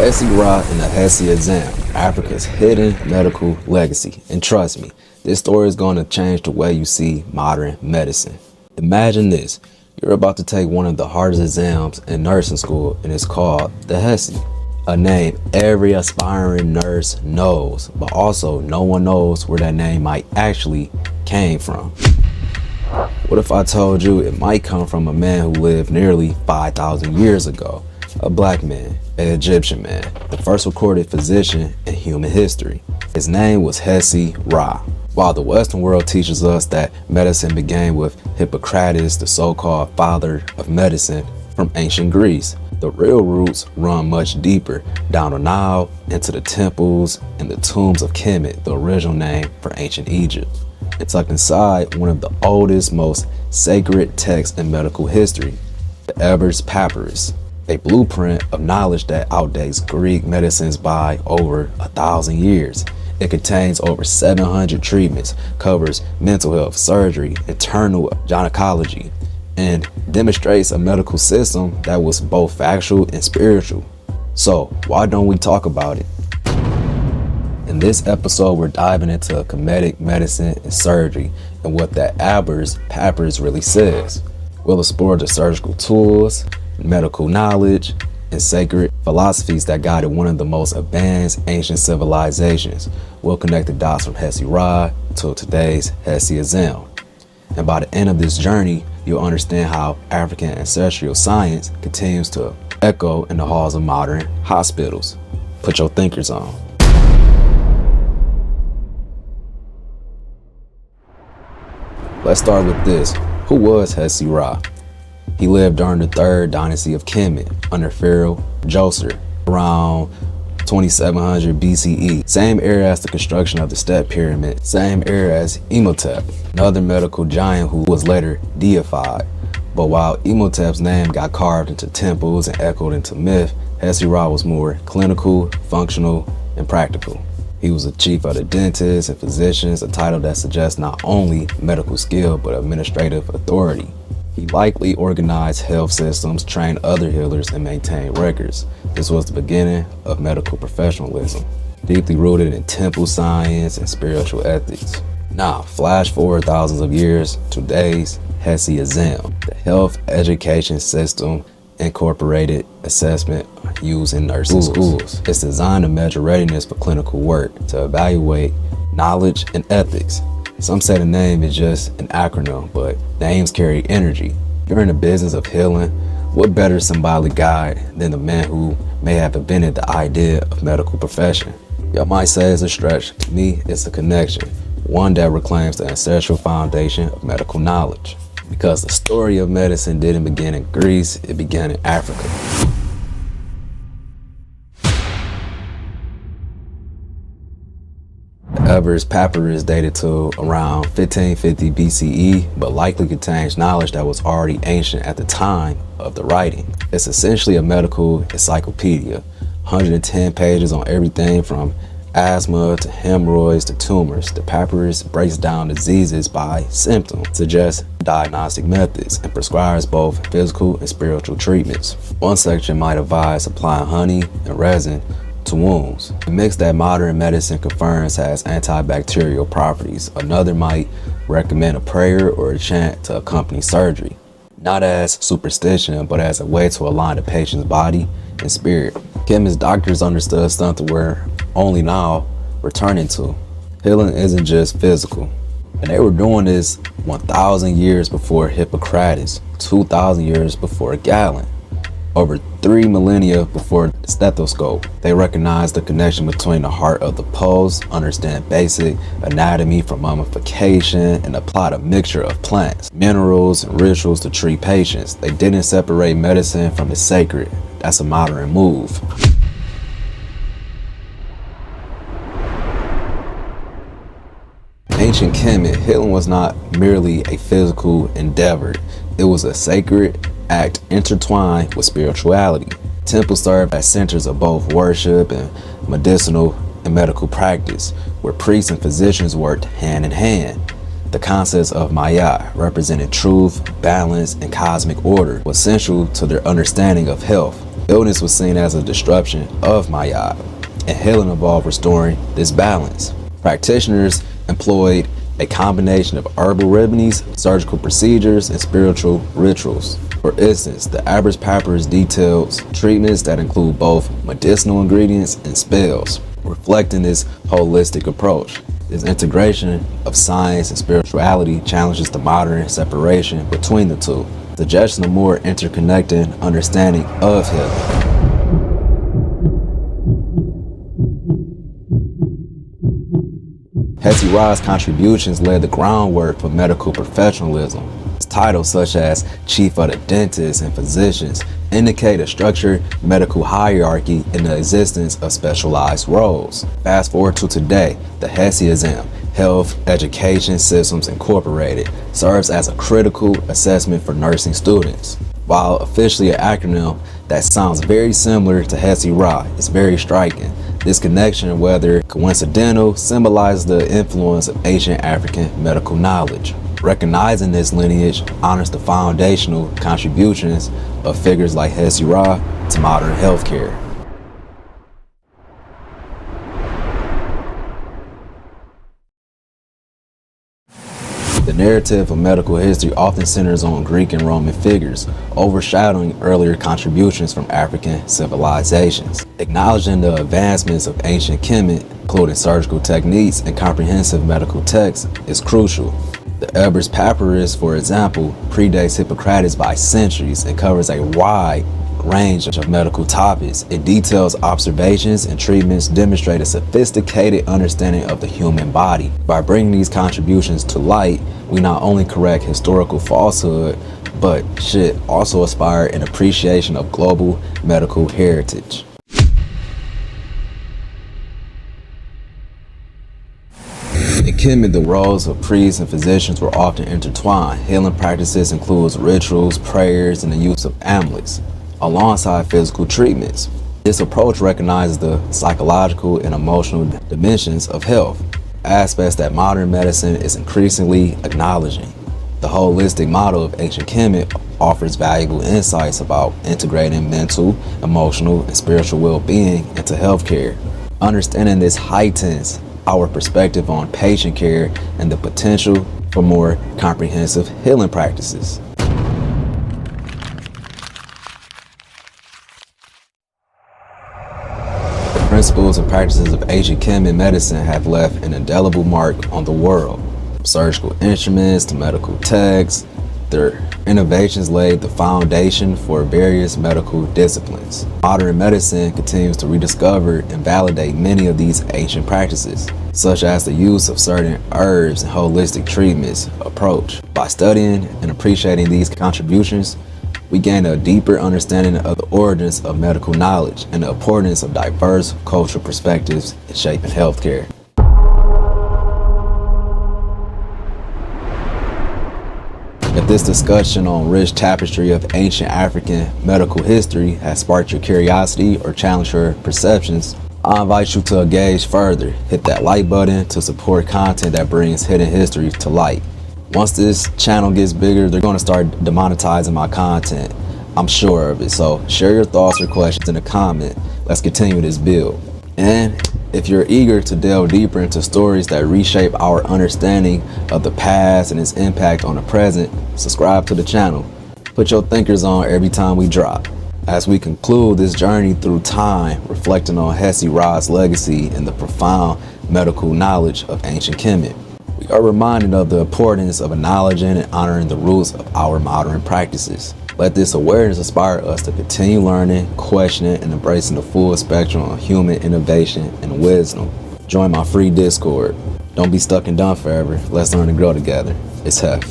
Hesi-Ra and the Hesi-Ra, Africa's hidden medical legacy. And trust me, this story is going to change the way you see modern medicine. Imagine this, you're about to take one of the hardest exams in nursing school, and it's called the Hesi, a name every aspiring nurse knows, but also no one knows where that name might actually came from. What if I told you it might come from a man who lived nearly 5,000 years ago? A black man, an Egyptian man, the first recorded physician in human history. His name was Hesi-Ra. While the Western world teaches us that medicine began with Hippocrates, the so-called father of medicine from ancient Greece, the real roots run much deeper, down the Nile, into the temples and the tombs of Kemet, the original name for ancient Egypt. And tucked inside one of the oldest, most sacred texts in medical history, the Ebers Papyrus, a blueprint of knowledge that outdates Greek medicines by over 1,000 years. It contains over 700 treatments, covers mental health, surgery, internal gynecology, and demonstrates a medical system that was both factual and spiritual. So why don't we talk about it? In this episode, we're diving into Kemetic medicine and surgery and what that Ebers Papyrus really says. We'll explore the surgical tools, medical knowledge, and sacred philosophies that guided one of the most advanced ancient civilizations. We'll connect the dots from Hesi-Ra to today's Hesi-Ra. And by the end of this journey, you'll understand how African ancestral science continues to echo in the halls of modern hospitals. Put your thinkers on. Let's start with this. Who was Hesi-Ra? He lived during the third dynasty of Kemet under Pharaoh Djoser around 2700 BCE. Same era as the construction of the Step Pyramid, same era as Imhotep, another medical giant who was later deified. But while Imhotep's name got carved into temples and echoed into myth, Hesi-Ra was more clinical, functional, and practical. He was the chief of the dentists and physicians, a title that suggests not only medical skill but administrative authority. He likely organized health systems, trained other healers, and maintained records. This was the beginning of medical professionalism, deeply rooted in temple science and spiritual ethics. Now, flash forward thousands of years to today's Hesi-Ra. The health education system incorporated assessment used in nursing schools. It's designed to measure readiness for clinical work, to evaluate knowledge and ethics. Some say the name is just an acronym, but names carry energy. If you're in the business of healing, what better symbolic guide than the man who may have invented the idea of medical profession? Y'all might say it's a stretch. To me, it's a connection, one that reclaims the ancestral foundation of medical knowledge. Because the story of medicine didn't begin in Greece, it began in Africa. Ebers Papyrus dated to around 1550 BCE, but likely contains knowledge that was already ancient at the time of the writing. It's essentially a medical encyclopedia, 110 pages on everything from asthma to hemorrhoids to tumors. The papyrus breaks down diseases by symptoms, suggests diagnostic methods, and prescribes both physical and spiritual treatments. One section might advise applying honey and resin to wounds, a mix that modern medicine confirms has antibacterial properties. Another might recommend a prayer or a chant to accompany surgery, not as superstition, but as a way to align the patient's body and spirit. Chemists, doctors understood something we're only now returning to. Healing isn't just physical. And they were doing this 1,000 years before Hippocrates, 2,000 years before Galen, over 3 millennia before the stethoscope. They recognized the connection between the heart of the pulse, understand basic anatomy from mummification, and applied a mixture of plants, minerals, and rituals to treat patients. They didn't separate medicine from the sacred. That's a modern move. Ancient Kemet, healing was not merely a physical endeavor. It was a sacred act intertwined with spirituality. Temples served as centers of both worship and medicinal and medical practice, where priests and physicians worked hand in hand. The concepts of Maya, representing truth, balance, and cosmic order, was essential to their understanding of health. Illness was seen as a disruption of mayat, and healing involved restoring this balance. Practitioners employed a combination of herbal remedies, surgical procedures, and spiritual rituals. For instance, the Abbas Papyrus details treatments that include both medicinal ingredients and spells, reflecting this holistic approach. This integration of science and spirituality challenges the modern separation between the two, suggesting a more interconnected understanding of healing. Hesi-Ra's contributions laid the groundwork for medical professionalism. His titles such as Chief of the Dentists and Physicians indicate a structured medical hierarchy in the existence of specialized roles. Fast forward to today, the Hesi-Ra, Health Education Systems Incorporated, serves as a critical assessment for nursing students. While officially an acronym that sounds very similar to Hesi-Ra, it's very striking. This connection, whether coincidental, symbolizes the influence of ancient African medical knowledge. Recognizing this lineage honors the foundational contributions of figures like Hesi-Ra to modern healthcare. The narrative of medical history often centers on Greek and Roman figures, overshadowing earlier contributions from African civilizations. Acknowledging the advancements of ancient Kemet, including surgical techniques and comprehensive medical texts, is crucial. The Abbas Papyrus, for example, predates Hippocrates by centuries and covers a wide range of medical topics. It details observations and treatments, demonstrate a sophisticated understanding of the human body. By bringing these contributions to light, we not only correct historical falsehood, but should also aspire an appreciation of global medical heritage. In Kemet, the roles of priests and physicians were often intertwined. Healing practices includes rituals, prayers, and the use of amulets, alongside physical treatments. This approach recognizes the psychological and emotional dimensions of health, aspects that modern medicine is increasingly acknowledging. The holistic model of ancient Kemet offers valuable insights about integrating mental, emotional, and spiritual well-being into healthcare. Understanding this heightens our perspective on patient care and the potential for more comprehensive healing practices. The principles and practices of ancient Kemet medicine have left an indelible mark on the world. From surgical instruments to medical texts, their innovations laid the foundation for various medical disciplines. Modern medicine continues to rediscover and validate many of these ancient practices, such as the use of certain herbs and holistic treatments approach. By studying and appreciating these contributions, we gain a deeper understanding of the origins of medical knowledge and the importance of diverse cultural perspectives in shaping healthcare. If this discussion on rich tapestry of ancient African medical history has sparked your curiosity or challenged your perceptions, I invite you to engage further. Hit that like button to support content that brings hidden history to light. Once this channel gets bigger, they're going to start demonetizing my content. I'm sure of it. So share your thoughts or questions in the comment. Let's continue this build. And if you're eager to delve deeper into stories that reshape our understanding of the past and its impact on the present, subscribe to the channel. Put your thinkers on every time we drop. As we conclude this journey through time, reflecting on Hesi-Ra's legacy and the profound medical knowledge of ancient Kemet, we are reminded of the importance of acknowledging and honoring the roots of our modern practices. Let this awareness inspire us to continue learning, questioning, and embracing the full spectrum of human innovation and wisdom. Join my free Discord. Don't be stuck and done forever. Let's learn and grow together. It's Hef.